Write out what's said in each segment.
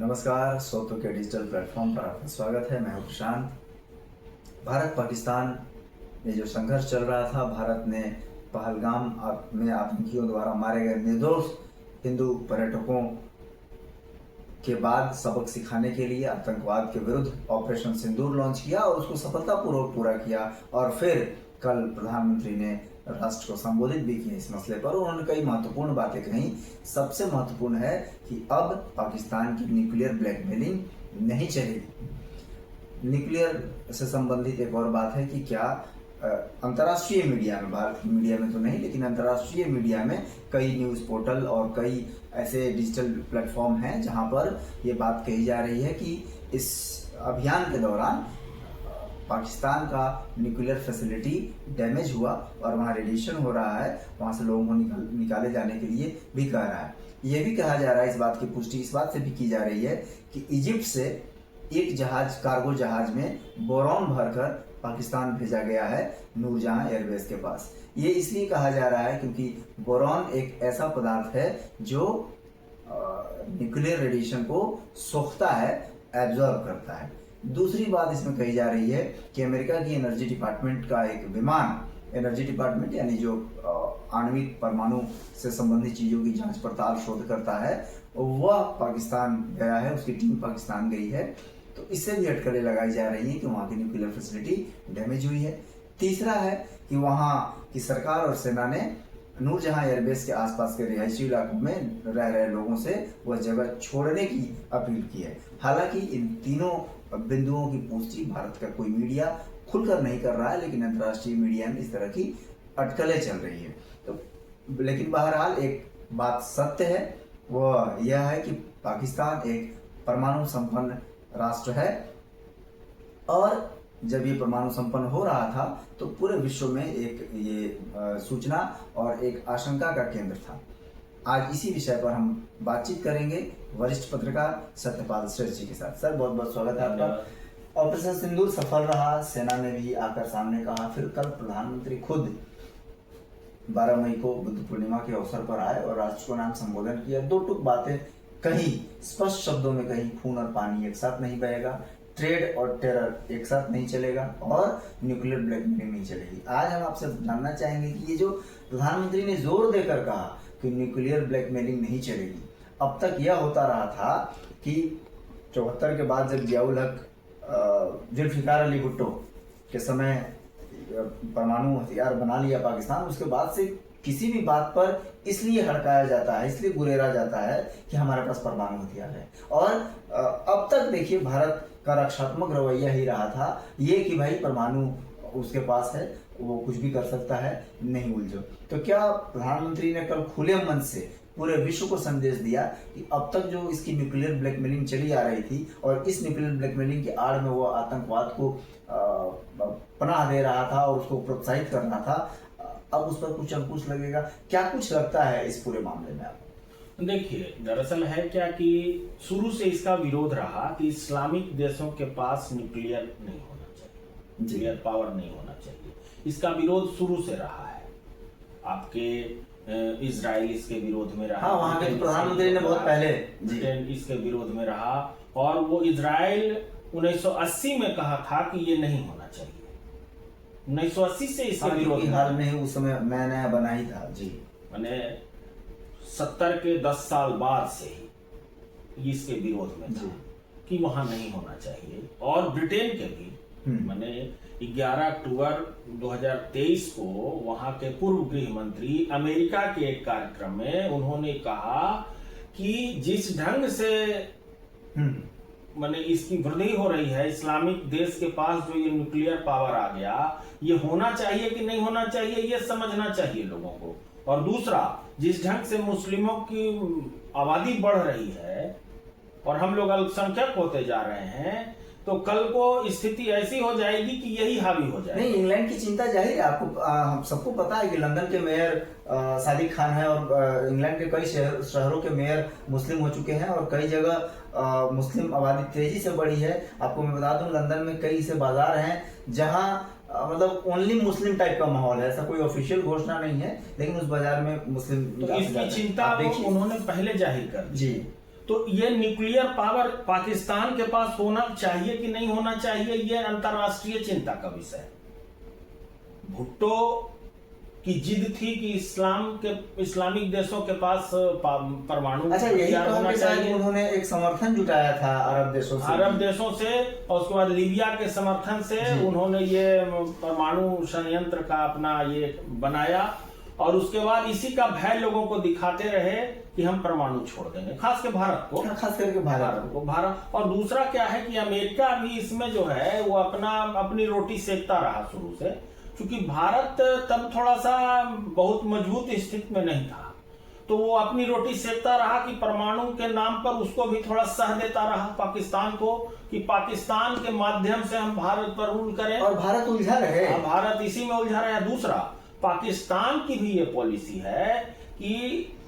नमस्कार, सोतो के digital platform पर आपका स्वागत है। मैं हूं प्रशांत। भारत पाकिस्तान में जो संघर्ष चल रहा था, भारत ने पहलगाम में आतंकियों द्वारा मारे गए निर्दोष हिंदू पर्यटकों के बाद सबक सिखाने के लिए आतंकवाद के विरुद्ध ऑपरेशन सिंदूर लॉन्च किया और उसको सफलतापूर्वक पूरा किया। और फिर कल प्रधानमंत्री ने राष्ट्र को संबोधित भी किया इस मसले पर। उन्होंने कई महत्वपूर्ण बातें कही। सबसे महत्वपूर्ण है कि अब पाकिस्तान की न्यूक्लियर ब्लैकमेलिंग नहीं चलेगी। न्यूक्लियर से संबंधित एक और बात है कि क्या अंतर्राष्ट्रीय मीडिया में, भारत की मीडिया में तो नहीं लेकिन अंतर्राष्ट्रीय मीडिया में कई न्यूज़ पोर्टल और कई ऐसे डिजिटल प्लेटफॉर्म हैं जहां पर ये बात कही जा रही है कि इस अभियान के दौरान पाकिस्तान का न्यूक्लियर फैसिलिटी डैमेज हुआ और वहाँ रेडिएशन हो रहा है, वहाँ से लोगों को निकाले जाने के लिए भी कह रहा है। ये भी कहा जा रहा है, इस बात की पुष्टि इस बात से भी की जा रही है कि इजिप्ट से एक जहाज, कार्गो जहाज में बोरॉन भरकर पाकिस्तान भेजा गया है नूरजहां एयरबेस के पास। ये इसलिए कहा जा रहा है क्योंकि बोरॉन एक ऐसा पदार्थ है जो न्यूक्लियर रेडिएशन को सोखता है, एब्जॉर्ब करता है। दूसरी बात इसमें कही जा रही है कि अमेरिका की एनर्जी डिपार्टमेंट का एक विमान, एनर्जी डिपार्टमेंट यानी जो आणविक परमाणु से संबंधित चीज़ों की जांच पड़ताल शोध करता है, वह पाकिस्तान गया है, उसकी टीम पाकिस्तान गई है। तो इससे भी अटकलें लगाई जा रही हैं कि वहाँ की न्यूक्लियर फैसिलिटी डैमेज हुई है। तीसरा है कि वहाँ की सरकार और सेना ने नूरजहां एयरबेस के आसपास के रिहायशी इलाकों में रह रहे लोगों से वह जगह छोड़ने की अपील की है। हालांकि इन तीनों बिंदुओं की पुष्टि भारत का कोई मीडिया खुलकर नहीं कर रहा है, लेकिन अंतर्राष्ट्रीय मीडिया में इस तरह की अटकलें चल रही है। तो लेकिन बहरहाल एक बात सत्य है, वह यह है कि पाकिस्तान एक परमाणु संपन्न राष्ट्र है और जब ये परमाणु संपन्न हो रहा था तो पूरे विश्व में एक ये सूचना और एक आशंका का केंद्र था। आज इसी विषय पर हम बातचीत करेंगे वरिष्ठ पत्रकार सत्यपाल श्रेष्ठ जी के साथ। सर, बहुत बहुत स्वागत है आपका। ऑपरेशन सिंदूर सफल रहा, सेना ने भी आकर सामने कहा, फिर कल प्रधानमंत्री खुद 12 मई को बुद्ध पूर्णिमा के अवसर पर आए और राष्ट्र को नाम संबोधन किया। दो टूक बातें कही, स्पष्ट शब्दों में कही, खून और पानी एक साथ नहीं बहेगा, ट्रेड और टेरर एक साथ नहीं चलेगा और न्यूक्लियर ब्लैकमेलिंग नहीं चलेगी। आज हम आपसे जानना चाहेंगे कि ये जो प्रधानमंत्री ने जोर देकर कहा कि न्यूक्लियर ब्लैकमेलिंग नहीं चलेगी, अब तक यह होता रहा था कि 74 के बाद जब जियाउल हक जुल्फिकार अली भुट्टो के समय परमाणु हथियार बना लिया पाकिस्तान, उसके बाद से किसी भी बात पर इसलिए हड़काया जाता है, इसलिए गुरेरा जाता है कि हमारे पास परमाणु हथियार है। और अब तक देखिए भारत का रक्षात्मक रवैया ही रहा था ये कि भाई परमाणु उसके पास है, वो कुछ भी कर सकता है, नहीं उलझो। तो क्या प्रधानमंत्री ने कल खुले मन से पूरे विश्व को संदेश दिया कि अब तक जो इसकी न्यूक्लियर ब्लैकमेलिंग चली आ रही थी और इस न्यूक्लियर ब्लैकमेलिंग की आड़ में वो आतंकवाद को पनाह दे रहा था और उसको प्रोत्साहित करना था, अब उस पर कुछ अंकुश लगेगा? क्या कुछ लगता है इस पूरे मामले में आपको? देखिए, दरअसल है क्या कि शुरू से इसका विरोध रहा कि इस्लामिक देशों के पास न्यूक्लियर नहीं होना चाहिए, न्यूक्लियर पावर नहीं होना चाहिए। इसका विरोध शुरू से रहा है। आपके इजराइल इसके विरोध में रहा, हाँ, वहाँ के प्रधानमंत्री ने बहुत पहले ब्रिटेन इसके विरोध में रहा और वो इजराइल 1980 में कहा था कि ये नहीं होना चाहिए। 1980 से इसके विरोध हाल में उस समय मैं नया बना ही था जी, मैंने 70 के 10 साल बाद से ही इसके विरोध में था कि वहां नहीं होना चाहिए। और ब्रिटेन के भी मैंने 11 अक्टूबर 2023 को वहां के पूर्व गृह मंत्री अमेरिका के एक कार्यक्रम में उन्होंने कहा कि जिस ढंग से माने इसकी वृद्धि हो रही है, इस्लामिक देश के पास जो ये न्यूक्लियर पावर आ गया, ये होना चाहिए कि नहीं होना चाहिए, ये समझना चाहिए लोगों को। और दूसरा, जिस ढंग से मुस्लिमों की आबादी बढ़ रही है और हम लोग अल्पसंख्यक होते जा रहे हैं, तो कल को स्थिति ऐसी हो जाएगी कि यही हावी हो जाएगी। नहीं, इंग्लैंड की चिंता जाहिर है, आपको हम सबको पता है कि लंदन के मेयर सादिक खान है और इंग्लैंड के कई शहरों के मेयर मुस्लिम हो चुके हैं और कई जगह मुस्लिम आबादी तेजी से बढ़ी है। आपको मैं बता दूं, लंदन में कई ऐसे बाजार हैं जहां मतलब ओनली मुस्लिम टाइप का माहौल है। ऐसा कोई ऑफिशियल घोषणा नहीं है, लेकिन उस बाजार में मुस्लिम। तो इसकी चिंता उन्होंने पहले जाहिर कर दी जी, तो ये न्यूक्लियर पावर पाकिस्तान के पास होना चाहिए कि नहीं होना चाहिए, ये अंतर्राष्ट्रीय चिंता का विषय है। भुट्टो की जिद थी कि इस्लामिक देशों के पास परमाणु अच्छा, यही हथियार होना चाहिए। उन्होंने एक समर्थन जुटाया था अरब देशों से, और उसके बाद लीबिया के समर्थन से उन्होंने ये परमाणु संयंत्र का अपना ये बनाया, और उसके बाद इसी का भय लोगों को दिखाते रहे कि हम परमाणु छोड़ देंगे, खास करके भारत को। और दूसरा क्या है कि अमेरिका भी इसमें जो है वो अपनी रोटी सेकता रहा शुरू से, क्योंकि भारत तब थोड़ा सा बहुत मजबूत स्थिति में नहीं था, तो वो अपनी रोटी सेकता रहा कि परमाणु के नाम पर उसको भी थोड़ा सह देता रहा पाकिस्तान को, कि पाकिस्तान के माध्यम से हम भारत पर रूल करें, और भारत उलझा रहे। भारत इसी में उलझा रहा है। दूसरा, पाकिस्तान की भी ये पॉलिसी है कि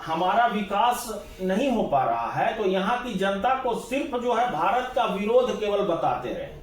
हमारा विकास नहीं हो पा रहा है, तो यहाँ की जनता को सिर्फ जो है भारत का विरोध केवल बताते रहे,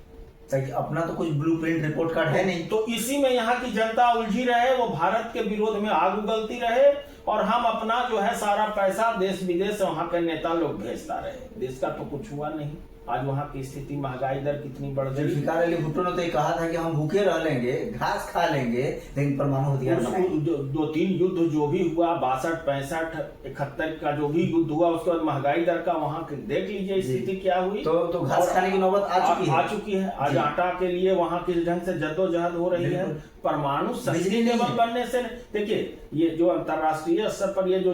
ताकि अपना तो कुछ ब्लूप्रिंट रिपोर्ट कार्ड है नहीं, तो इसी में यहाँ की जनता उलझी रहे, वो भारत के विरोध में आग उगलती रहे, और हम अपना जो है सारा पैसा देश विदेश वहां के नेता लोग भेजता रहे। देश का तो कुछ हुआ नहीं। आज वहां की स्थिति, महंगाई दर कितनी बढ़ गई। जुल्फिकार अली भुट्टो ने तो ये कहा था कि हम भूखे रह लेंगे, घास खा लेंगे, लेकिन परमाणु हथियार नहीं। 2-3 युद्ध जो भी हुआ, 62, 65, 71 का जो भी युद्ध हुआ, उसके बाद महंगाई दर का वहां देख लीजिए स्थिति क्या हुई। तो घास खाने की नौबत आ चुकी है। आज आटा के लिए वहां किस ढंग से जद्दोजहद हो रही है। परमाणु सस्टेनेबल बनने से, देखिए ये जो अंतरराष्ट्रीय स्तर पर ये जो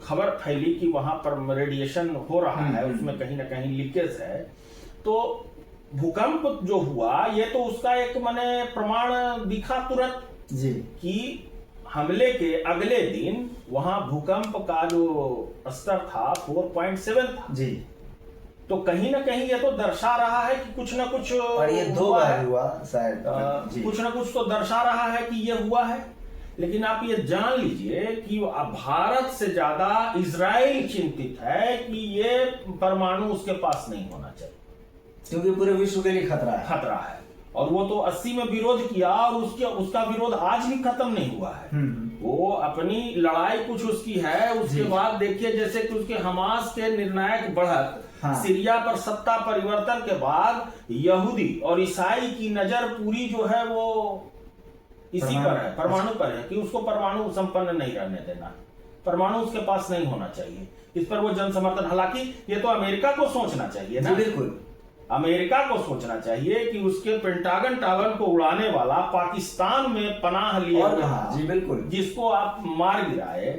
खबर फैली कि वहां पर रेडिएशन हो रहा है, उसमें कहीं ना कहीं लीकेज है, तो भूकंप जो हुआ ये तो उसका एक माने प्रमाण दिखा तुरंत जी, कि हमले के अगले दिन वहां भूकंप का जो स्तर था 4.7 था जी। तो कहीं ना कहीं ये तो दर्शा रहा है कि कुछ ना कुछ, और ये 2 बार हुआ शायद, कुछ ना कुछ तो दर्शा रहा है कि ये हुआ है। लेकिन आप ये जान लीजिए कि भारत से ज्यादा इजराइल चिंतित है कि ये परमाणु उसके पास नहीं होना चाहिए, क्योंकि पूरे विश्व के लिए खतरा है। और वो तो 80 में विरोध किया, और उसका विरोध आज भी खत्म नहीं हुआ है। वो अपनी लड़ाई कुछ उसकी है। उसके बाद देखिए, जैसे कि उसके हमास के निर्णायक बढ़त, सीरिया पर सत्ता परिवर्तन के बाद यहूदी और ईसाई की नजर पूरी जो है वो इसी पर है, परमाणु पर है, कि उसको परमाणु संपन्न नहीं रहने देना, परमाणु उसके पास नहीं होना चाहिए। इस पर वो जन समर्थन, हालांकि ये तो अमेरिका को सोचना चाहिए ना, बिल्कुल अमेरिका को सोचना चाहिए कि उसके पेंटागन टावर को उड़ाने वाला पाकिस्तान में पनाह लिए जी बिल्कुल, जिसको आप मार गिराए,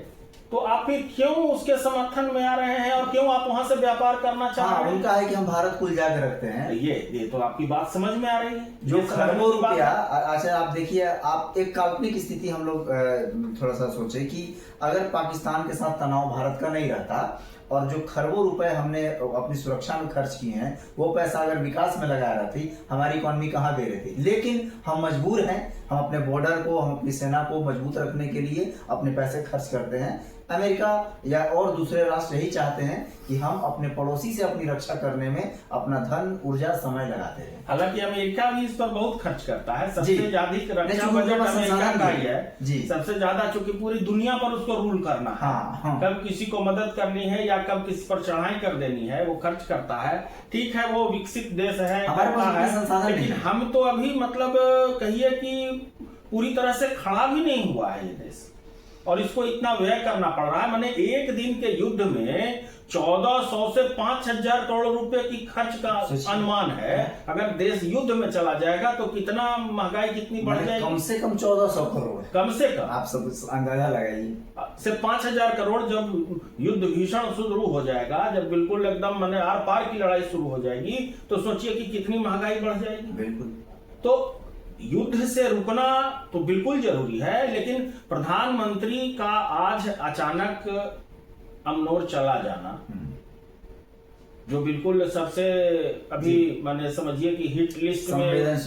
तो आप फिर क्यों उसके समर्थन में आ रहे हैं, और क्यों आप वहां से व्यापार करना चाह रहे हैं? उनका है कि हम भारत को उलझा के रखते हैं। ये तो आपकी बात समझ में आ रही है। जो खरबों रुपया, अच्छा आप देखिए, आप एक काल्पनिक स्थिति हम लोग थोड़ा सा सोचे कि अगर पाकिस्तान के साथ तनाव भारत का नहीं रहता, और जो खरबों रुपए हमने अपनी सुरक्षा में खर्च किए हैं, वो पैसा अगर विकास में लगा रहती, हमारी इकोनॉमी कहाँ दे रही थी। लेकिन हम मजबूर हैं, हम अपने बॉर्डर को, हम अपनी सेना को मजबूत रखने के लिए अपने पैसे खर्च करते हैं। अमेरिका या और दूसरे राष्ट्र यही चाहते हैं कि हम अपने पड़ोसी से अपनी रक्षा करने में अपना धन, ऊर्जा, समय लगाते हैं। हालांकि अमेरिका भी इस पर बहुत खर्च करता है, सबसे ज्यादा रक्षा बजट अमेरिका का ही है जी, सबसे ज्यादा, चूंकि पूरी दुनिया पर उसको रूल करना है। कब किसी को मदद करनी है या कब किसी पर चढ़ाई कर देनी है, वो खर्च करता है। ठीक है, वो विकसित देश है, हमारे पास संसाधन, लेकिन हम तो अभी मतलब कहिए कि पूरी तरह से खड़ा भी नहीं हुआ है ये देश, और इसको इतना व्यय करना पड़ रहा है। मैंने एक दिन के युद्ध में 1400 से 5000 करोड़ रुपए की खर्च का अनुमान है। अगर देश युद्ध में चला जाएगा तो कितना महंगाई कितनी बढ़ जाएगी, कम से कम 1400 करोड़, कम से कम आप सब अंदाजा लगाइए। से 5000 करोड़ जब युद्ध भीषण शुरू हो जाएगा, जब बिल्कुल एकदम मैंने आर पार की लड़ाई शुरू हो जाएगी, तो सोचिए कि कितनी महंगाई बढ़ जाएगी। बिल्कुल, तो युद्ध से रुकना तो बिल्कुल जरूरी है, लेकिन प्रधानमंत्री का आज अचानक अमनोर चला जाना, जो बिल्कुल सबसे अभी मैंने समझिए कि हिट लिस्ट में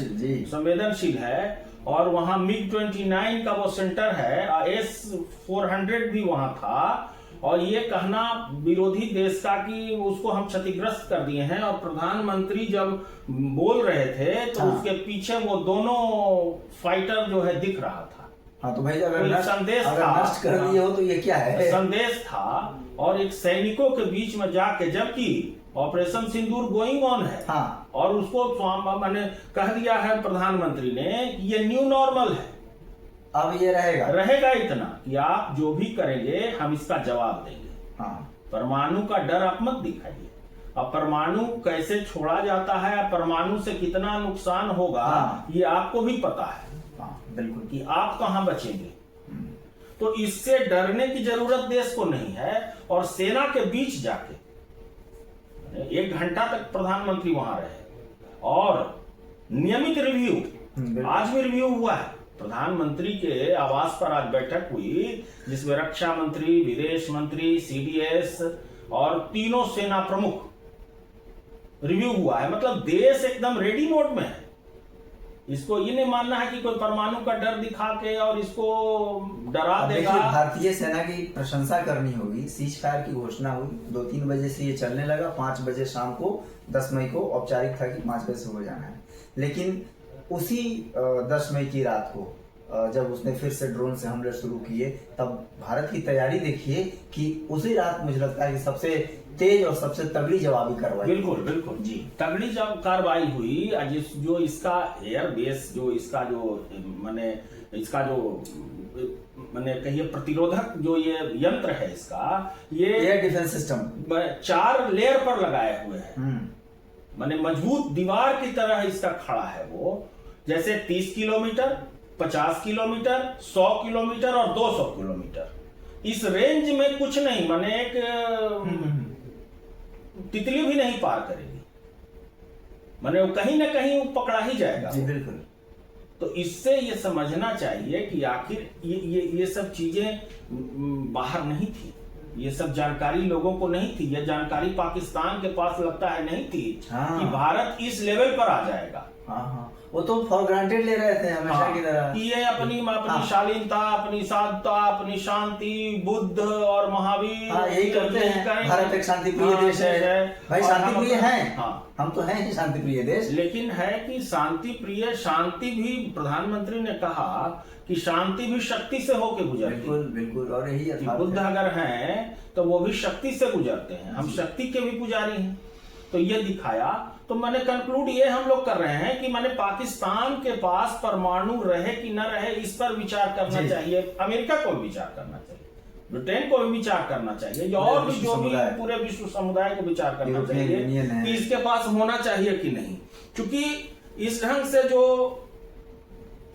संवेदनशील है, और वहां MiG-29 का वो सेंटर है, S-400 भी वहां था, और ये कहना विरोधी देश का कि उसको हम क्षतिग्रस्त कर दिए हैं, और प्रधानमंत्री जब बोल रहे थे तो उसके पीछे वो दोनों फाइटर जो है दिख रहा था। तो भाई अगर संदेश नष्ट कर दिए हो तो ये क्या है? संदेश था और एक सैनिकों के बीच में जाके, जबकि ऑपरेशन सिंदूर गोइंग ऑन है, हाँ, और उसको मैंने कह दिया है प्रधानमंत्री ने कि ये न्यू नॉर्मल है, अब ये रहेगा इतना कि आप जो भी करेंगे हम इसका जवाब देंगे। हाँ, परमाणु का डर आप मत दिखाइए। अब परमाणु कैसे छोड़ा जाता है, परमाणु से कितना नुकसान होगा, हाँ, ये आपको भी पता है। हाँ, बिल्कुल कि आप कहां बचेंगे। तो इससे डरने की जरूरत देश को नहीं है। और सेना के बीच जाके 1 घंटा तक प्रधानमंत्री वहां रहे और नियमित रिव्यू, आज भी रिव्यू हुआ है। प्रधानमंत्री के आवास पर आज बैठक हुई जिसमें रक्षा मंत्री, विदेश मंत्री, सीडीएस और तीनों सेना प्रमुख रिव्यू हुआ है। मतलब देश एकदम रेडी मोड में है। इसको ये नहीं मानना है कि कोई परमाणु का डर दिखा के और इसको डरा देगा। भारतीय सेना की प्रशंसा करनी होगी। सीज फायर की घोषणा हुई, 2-3 बजे से ये चलने लगा, 5 बजे शाम को 10 मई को औपचारिक था कि 5 बजे से हो जाना है। लेकिन उसी 10 मई की रात को जब उसने फिर से ड्रोन से हमले शुरू किए, तब भारत की तैयारी देखिए कि उसी रात मुझे लगता है कि सबसे तेज और सबसे तगड़ी जवाबी कार्रवाई। बिल्कुल बिल्कुल जी, तगड़ी जब कार्रवाई हुई। जो इसका एयर बेस, जो इसका जो मैंने कहिए प्रतिरोधक जो ये यंत्र है इसका, ये एयर डिफेंस सिस्टम 4 लेयर पर लगाए हुए हैं। माने मजबूत दीवार की तरह इसका खड़ा है वो। जैसे 30 किलोमीटर, 50 किलोमीटर, 100 किलोमीटर और 200 किलोमीटर, इस रेंज में कुछ नहीं, माने एक तितली भी नहीं पार करेगी। माने वो कहीं ना कहीं वो पकड़ा ही जाएगा। जी बिल्कुल। तो इससे ये समझना चाहिए कि आखिर ये सब चीजें बाहर नहीं थी, ये सब जानकारी लोगों को नहीं थी। ये जानकारी पाकिस्तान के पास लगता है नहीं थी कि भारत इस लेवल पर आ जाएगा। हाँ, वो तो फॉर ग्रांटेड ले रहे थे हमेशा की तरह कि ये अपनी शालीनता, अपनी साधुता, अपनी शांति, बुद्ध और महावीर यही करते हैं। भारत एक शांति प्रिय देश है भाई, शांति प्रिय है। हम तो हैं ही शांति प्रिय देश। लेकिन है कि शांति प्रिय, शांति भी प्रधानमंत्री ने कहा कि शांति भी शक्ति से होके गुजरती है। बिल्कुल बिल्कुल। और यही बुद्ध अगर हैं तो वो भी शक्ति से गुजरते हैं। हम शक्ति के भी पुजारी हैं। तो ये दिखाया। तो मैंने कंक्लूड ये हम लोग कर रहे हैं कि मैंने पाकिस्तान के पास परमाणु रहे कि न रहे, इस पर विचार करना चाहिए। अमेरिका को भी विचार करना चाहिए, ब्रिटेन को भी विचार करना चाहिए, और भी जो भी पूरे विश्व समुदाय को विचार करना चाहिए कि इसके पास होना चाहिए कि नहीं। क्योंकि इस ढंग से जो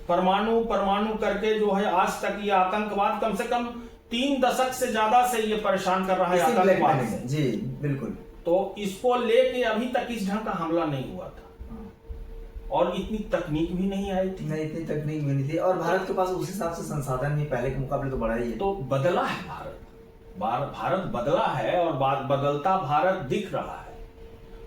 परमाणु करके जो है आज तक ये आतंकवाद, कम से कम 3 दशक से ज्यादा से ये परेशान कर रहा है आतंकवाद से। जी बिल्कुल। तो इसको लेके अभी तक इस ढंग का हमला नहीं हुआ था और इतनी तकनीक भी नहीं आई थी। नहीं, इतनी तकनीक भी नहीं थी। और भारत के पास उस हिसाब से संसाधन भी पहले के मुकाबले तो बड़ा ही है। तो बदला है भारत बदला है और बदलता भारत दिख रहा है।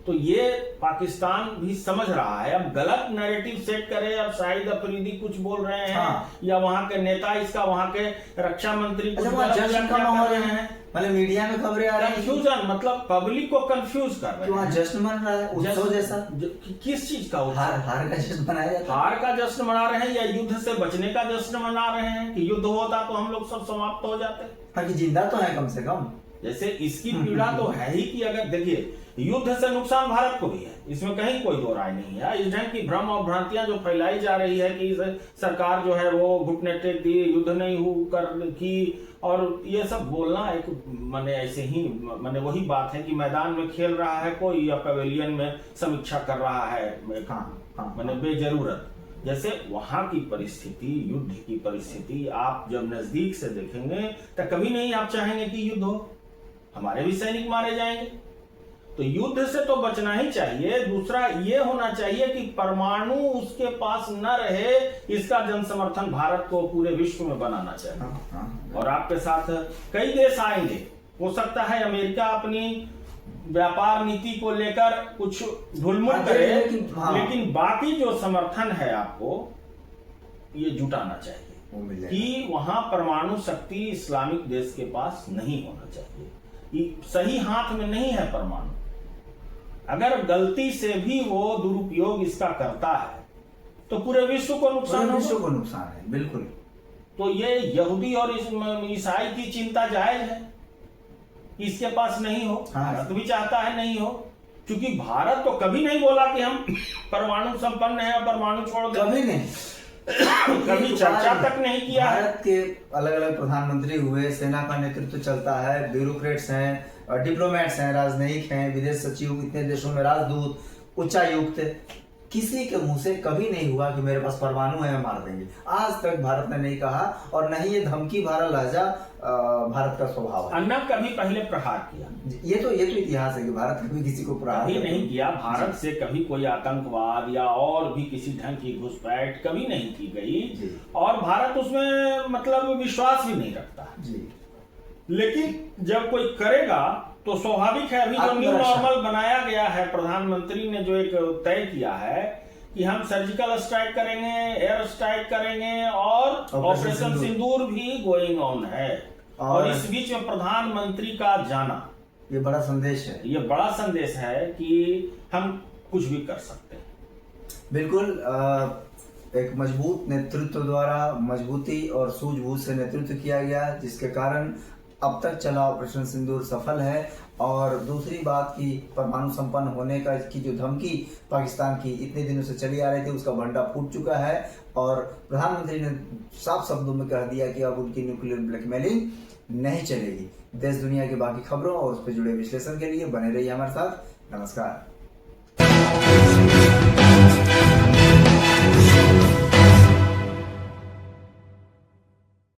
तो ये पाकिस्तान भी समझ रहा है। अब गलत नैरेटिव सेट करे, अब शाहिद अफरीदी कुछ बोल रहे हैं या वहां के नेता इसका, वहां के रक्षा मंत्री कुछ कर रहे हैं, मतलब मीडिया में खबरें आ रही हैं। कंफ्यूजन, मतलब पब्लिक को कंफ्यूज कर रहे हैं। वहां जश्न मन रहा है, उत्सव जैसा। किस चीज का? हार का जश्न मनाया जाता है। हार का जश्न मना रहे हैं या युद्ध से बचने का जश्न मना रहे हैं कि युद्ध होता तो हम लोग सब समाप्त हो जाते। हाँ, कि जिंदा तो है कम से कम। जैसे इसकी पीड़ा तो है ही कि अगर देखिए युद्ध से नुकसान भारत को भी है, इसमें कहीं कोई दो राय नहीं है। इस ढंग की भ्रम और भ्रांतियां जो फैलाई जा रही है कि सरकार जो है वो घुटने टेक दी, युद्ध नहीं की, और ये सब बोलना एक माने ऐसे ही माने वही बात है कि मैदान में खेल रहा है कोई या पवेलियन में समीक्षा कर रहा है माने बेजरूरत। जैसे वहां की परिस्थिति, युद्ध की परिस्थिति आप जब नजदीक से देखेंगे तो कभी नहीं आप चाहेंगे कि युद्ध हो, हमारे भी सैनिक मारे जाएंगे। तो युद्ध से तो बचना ही चाहिए। दूसरा ये होना चाहिए कि परमाणु उसके पास न रहे, इसका जन समर्थन भारत को पूरे विश्व में बनाना चाहिए। और आपके साथ कई देश आएंगे, हो सकता है अमेरिका अपनी व्यापार नीति को लेकर कुछ ढुलमुल करे, लेकिन बाकी जो समर्थन है आपको ये जुटाना चाहिए कि वहां परमाणु शक्ति इस्लामिक देश के पास नहीं होना चाहिए। सही हाथ में नहीं है परमाणु। अगर गलती से भी वो दुरुपयोग इसका करता है तो पूरे विश्व को नुकसान है। बिल्कुल। तो ये यहूदी और ईसाई की चिंता जायज है। कि इसके पास नहीं हो। हाँ। भारत भी चाहता है नहीं हो, क्योंकि भारत तो कभी नहीं बोला कि हम परमाणु संपन्न हैं, परमाणु छोड़ दें, कभी नहीं, कभी चर्चा तक नहीं किया है। भारत के अलग अलग प्रधानमंत्री हुए, सेना का नेतृत्व चलता है, ब्यूरोक्रेट्स हैं, डिप्लोमेट्स हैं, राजनयिक हैं, विदेश सचिव, इतने देशों में राजदूत, उच्चायुक्त, किसी के मुंह से कभी नहीं हुआ कि मेरे पास परमाणु है, मार देंगे। आज तक भारत ने नहीं कहा, और न ही ये धमकी भरा लहजा भारत का स्वभाव है। न कभी पहले प्रहार किया, ये तो इतिहास है कि भारत कभी किसी को प्रहार कभी नहीं किया। भारत से कभी कोई आतंकवाद या और भी किसी ढंग की घुसपैठ कभी नहीं की गई, और भारत उसमें मतलब विश्वास भी नहीं रखता जी। लेकिन जब कोई करेगा तो स्वाभाविक है। अभी जो न्यू नॉर्मल बनाया गया है, प्रधानमंत्री ने जो एक तय किया है कि हम सर्जिकल स्ट्राइक करेंगे, एयर स्ट्राइक करेंगे, और ऑपरेशन सिंदूर भी गोइंग ऑन है। और इस बीच में प्रधानमंत्री का जाना, ये बड़ा संदेश है, ये बड़ा संदेश है कि हम कुछ भी कर सकते हैं। बिल्कुल। एक मजबूत नेतृत्व द्वारा मजबूती और सूझबूझ से नेतृत्व किया गया, जिसके कारण अब तक चला ऑपरेशन सिंदूर सफल है। और दूसरी बात की परमाणु संपन्न होने का की जो धमकी पाकिस्तान की इतने दिनों से चली आ रही थी, उसका भंडा फूट चुका है, और प्रधानमंत्री ने साफ शब्दों में कह दिया कि अब उनकी न्यूक्लियर ब्लैकमेलिंग नहीं चलेगी। देश दुनिया की बाकी खबरों और उस पर जुड़े विश्लेषण के लिए बने रहिए हमारे साथ। नमस्कार।